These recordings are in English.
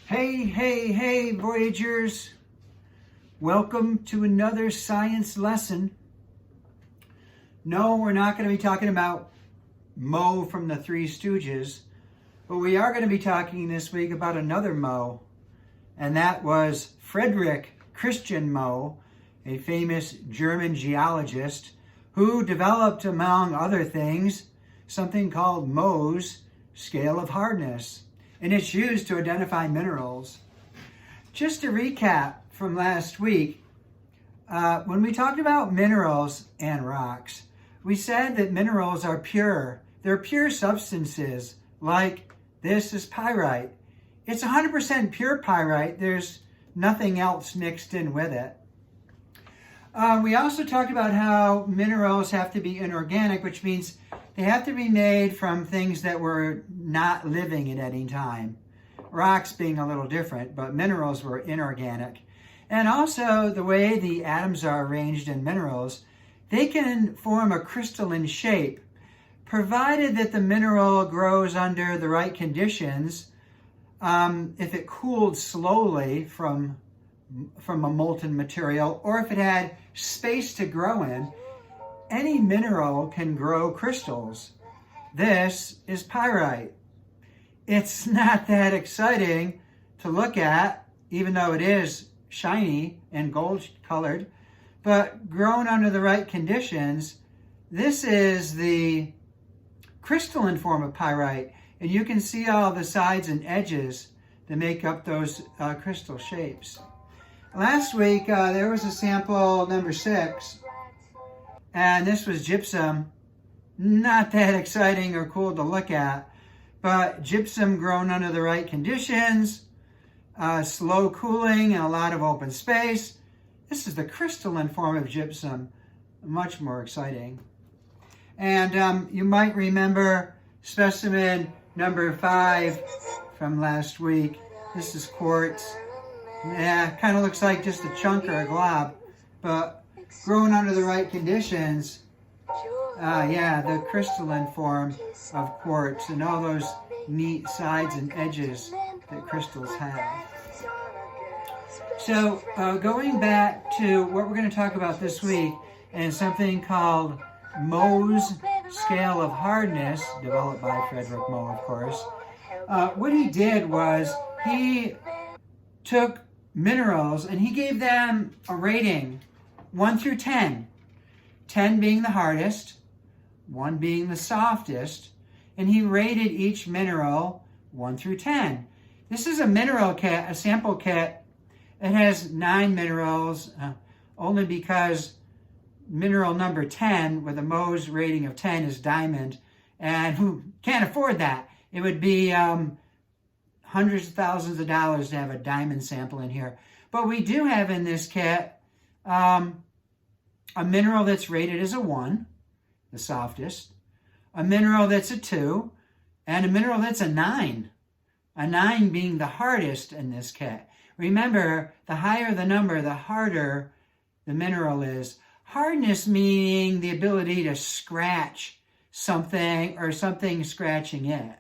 Hey, Voyagers. Welcome to another science lesson. No, we're not going to be talking about Moe from the Three Stooges, but we are going to be talking this week about another Moe, and that was Friedrich Christian Moe, a famous German geologist who developed, among other things, something called Mohs scale of hardness, and it's used to identify minerals. Just to recap from last week, when we talked about minerals and rocks, we said that minerals are pure. They're pure substances, like this is pyrite. It's 100% pure pyrite. There's nothing else mixed in with it. We also talked about how minerals have to be inorganic, which means they have to be made from things that were not living at any time. Rocks being a little different, but minerals were inorganic. And also the way the atoms are arranged in minerals, they can form a crystalline shape, provided that the mineral grows under the right conditions. If it cooled slowly from a molten material, or if it had space to grow in, any mineral can grow crystals. This is pyrite. It's not that exciting to look at, even though it is shiny and gold colored, but grown under the right conditions, this is the crystalline form of pyrite, and you can see all the sides and edges that make up those crystal shapes. Last week, there was a sample number 6, and this was gypsum. Not that exciting or cool to look at, but gypsum grown under the right conditions, slow cooling and a lot of open space. This is the crystalline form of gypsum, much more exciting. And you might remember specimen number 5 from last week. This is quartz. Yeah, kind of looks like just a chunk or a glob, but grown under the right conditions, the crystalline form of quartz and all those neat sides and edges that crystals have. So going back to what we're going to talk about this week, and something called Mohs scale of hardness, developed by Friedrich Moe, of course. What he did was he took minerals and he gave them a rating 1 through 10. 10 being the hardest, 1 being the softest, and he rated each mineral 1 through 10. This is a mineral kit, a sample kit. It has 9 minerals, only because mineral number 10 with a Mohs rating of 10 is diamond, and who can't afford that? It would be hundreds of thousands of dollars to have a diamond sample in here. But we do have in this kit a mineral that's rated as a 1, the softest, a mineral that's a 2, and a mineral that's a 9. A 9 being the hardest in this kit. Remember, the higher the number, the harder the mineral is. Hardness meaning the ability to scratch something or something scratching it.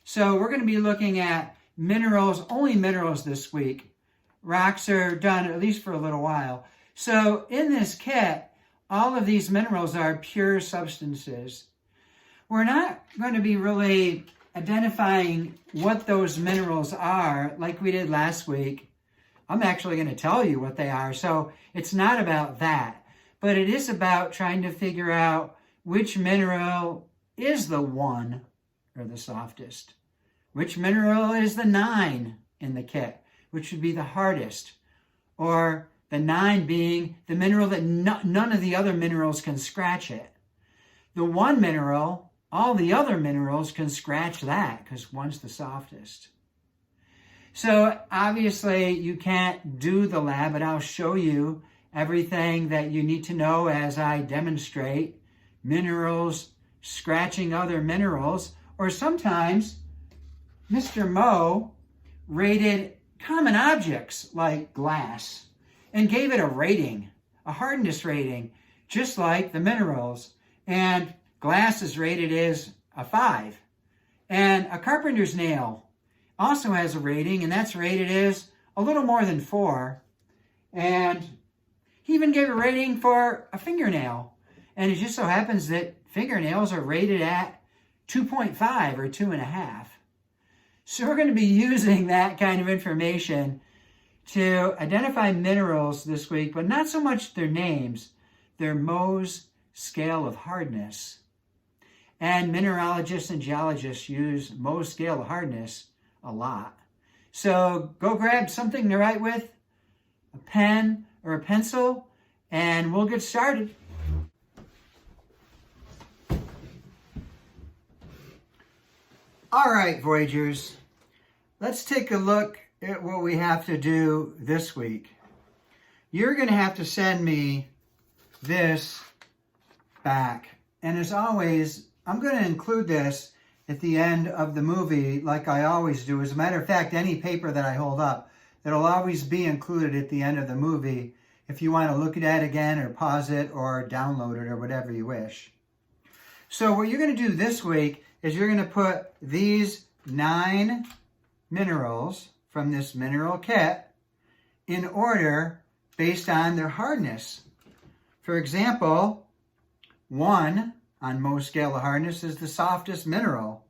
So we're going to be looking at minerals, only minerals this week. Rocks are done at least for a little while. So in this kit, all of these minerals are pure substances. We're not going to be really identifying what those minerals are like we did last week. I'm actually going to tell you what they are. So it's not about that, but it is about trying to figure out which mineral is the 1 or the softest. Which mineral is the 9 in the kit, which would be the hardest, or the 9 being the mineral that none of the other minerals can scratch it. The 1 mineral, all the other minerals can scratch that because 1's the softest. So obviously you can't do the lab, but I'll show you everything that you need to know as I demonstrate minerals scratching other minerals, or sometimes Mr. Moe rated common objects like glass and gave it a rating, a hardness rating, just like the minerals. And glass is rated as a 5. And a carpenter's nail also has a rating, and that's rated as a little more than 4. And he even gave a rating for a fingernail. And it just so happens that fingernails are rated at 2.5 or 2.5. So we're going to be using that kind of information to identify minerals this week, but not so much their names, their Mohs scale of hardness. And mineralogists and geologists use Mohs scale of hardness a lot. So go grab something to write with, a pen or a pencil, and we'll get started. All right, Voyagers, let's take a look at what we have to do this week. You're going to have to send me this back. And as always, I'm going to include this at the end of the movie like I always do. As a matter of fact, any paper that I hold up, it'll always be included at the end of the movie if you want to look at it again or pause it or download it or whatever you wish. So what you're going to do this week is you're going to put these 9 minerals from this mineral kit in order based on their hardness. For example, 1 on Mohs scale of hardness is the softest mineral.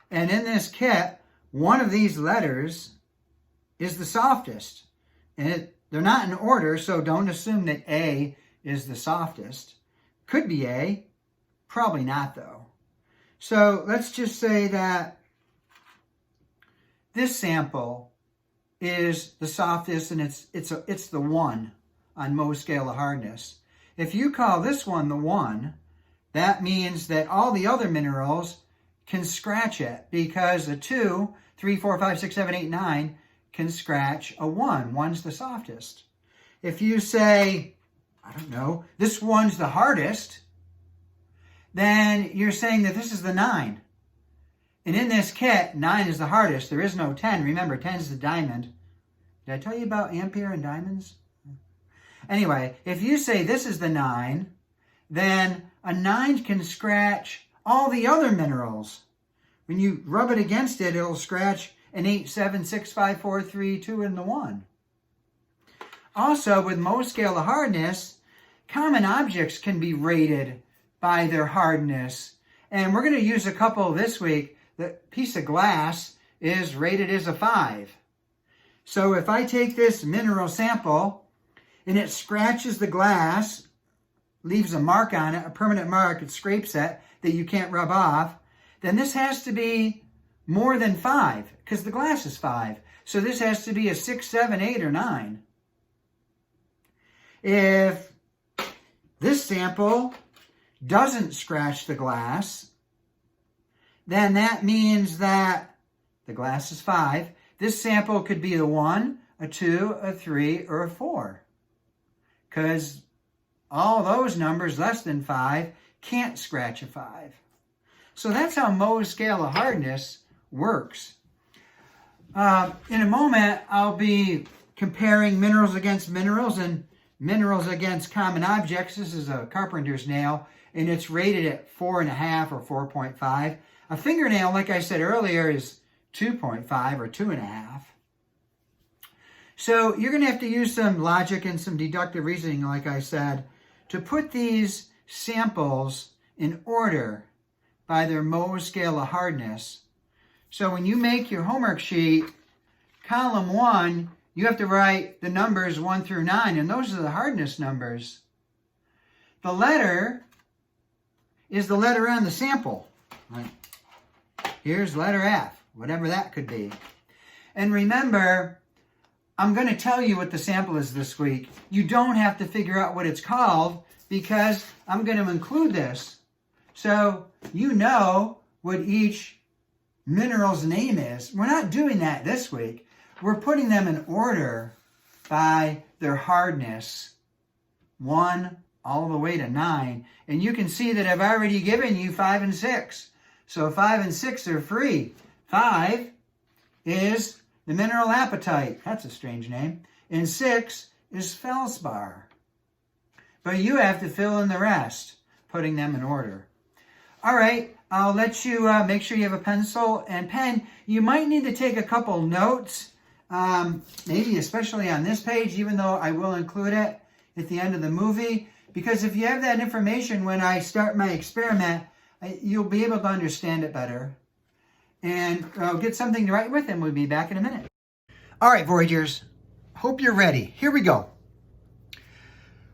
And in this kit, one of these letters is the softest. And they're not in order, so don't assume that A is the softest. Could be A, probably not though. So let's just say that this sample is the softest, and it's the 1 on Mohs scale of hardness. If you call this one the 1, that means that all the other minerals can scratch it, because a 2, 3, 4, 5, 6, 7, 8, 9 can scratch a 1. 1's the softest. If you say, I don't know, this one's the hardest, then you're saying that this is the 9. And in this kit, 9 is the hardest. There is no 10. Remember, 10 is the diamond. Did I tell you about Ampere and diamonds? Anyway, if you say this is the 9, then a 9 can scratch all the other minerals. When you rub it against it, it'll scratch an 8, 7, 6, 5, 4, 3, 2, and the 1. Also, with Mohs scale of hardness, common objects can be rated by their hardness. And we're going to use a couple this week. The piece of glass is rated as a 5. So if I take this mineral sample and it scratches the glass, leaves a mark on it, a permanent mark, it scrapes it that you can't rub off, then this has to be more than 5, because the glass is 5. So this has to be a 6, 7, 8, or 9. If this sample doesn't scratch the glass, then that means that the glass is 5. This sample could be a 1, a 2, a 3, or a 4. Because all those numbers less than 5 can't scratch a 5. So that's how Mohs scale of hardness works. In a moment, I'll be comparing minerals against minerals and minerals against common objects. This is a carpenter's nail, and it's rated at 4.5 or 4.5. A fingernail, like I said earlier, is 2.5 or 2.5. So you're going to have to use some logic and some deductive reasoning, like I said, to put these samples in order by their Mohs scale of hardness. So when you make your homework sheet, column 1, you have to write the numbers 1 through 9, and those are the hardness numbers. The letter is the letter on the sample. Right. Here's letter F, whatever that could be. And remember, I'm going to tell you what the sample is this week. You don't have to figure out what it's called, because I'm going to include this. So you know what each mineral's name is. We're not doing that this week. We're putting them in order by their hardness, 1 all the way to 9. And you can see that I've already given you 5 and 6. So 5 and 6 are free. 5 is the mineral apatite. That's a strange name. And 6 is feldspar. But you have to fill in the rest, putting them in order. All right, I'll let you make sure you have a pencil and pen. You might need to take a couple notes, maybe especially on this page, even though I will include it at the end of the movie. Because if you have that information when I start my experiment, you'll be able to understand it better. And I'll get something to write with, and we'll be back in a minute. All right, Voyagers, hope you're ready. Here we go.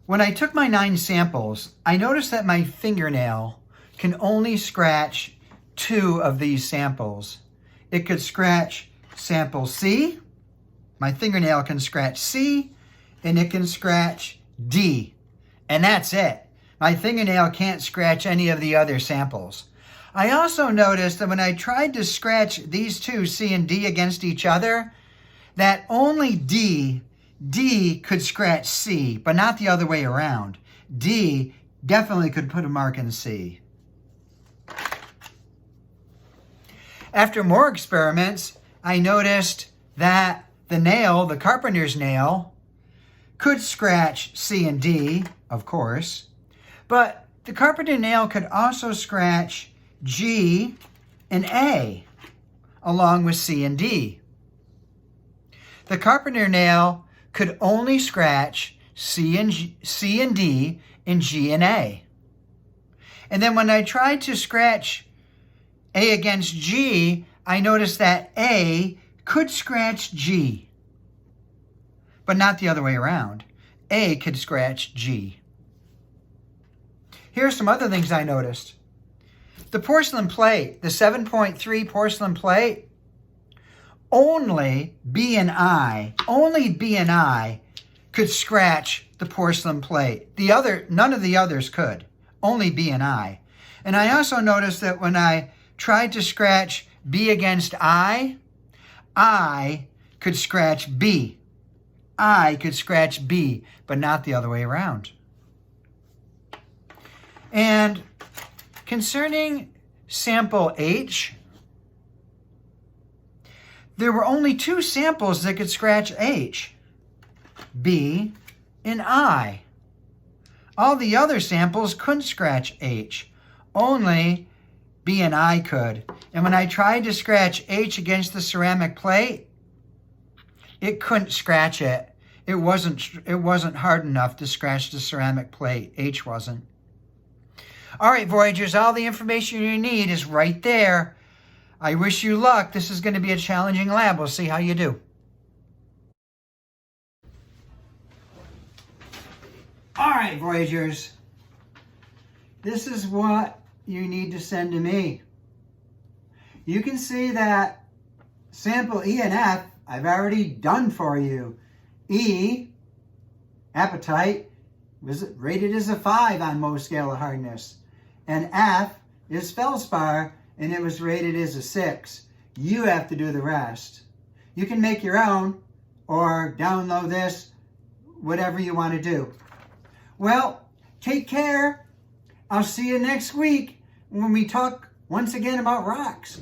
When I took my 9 samples, I noticed that my fingernail can only scratch 2 of these samples. It could scratch sample C, my fingernail can scratch C, and it can scratch D. And that's it. My fingernail can't scratch any of the other samples. I also noticed that when I tried to scratch these two, C and D, against each other, that only D could scratch C, but not the other way around. D definitely could put a mark in C. After more experiments, I noticed that the nail, the carpenter's nail, could scratch C and D, of course, but the carpenter nail could also scratch G and A, along with C and D. The carpenter nail could only scratch C and D and G and A. And then when I tried to scratch A against G, I noticed that A could scratch G, but not the other way around. A could scratch G. Here's some other things I noticed. The porcelain plate, the 7.3 porcelain plate, only B and I could scratch the porcelain plate. None of the others could. Only B and I. And I also noticed that when I tried to scratch B against I could scratch B. I could scratch B, but not the other way around. And concerning sample H, there were only 2 samples that could scratch H, B and I. All the other samples couldn't scratch H. Only B and I could. And when I tried to scratch H against the ceramic plate, it couldn't scratch it. It wasn't hard enough to scratch the ceramic plate. H wasn't. All right, Voyagers, all the information you need is right there. I wish you luck. This is going to be a challenging lab. We'll see how you do. All right, Voyagers. This is what you need to send to me. You can see that sample E and F I've already done for you. E, apatite, was rated as a 5 on Mohs scale of hardness. And F is feldspar, and it was rated as a 6. You have to do the rest. You can make your own or download this, whatever you want to do. Well, take care. I'll see you next week when we talk once again about rocks.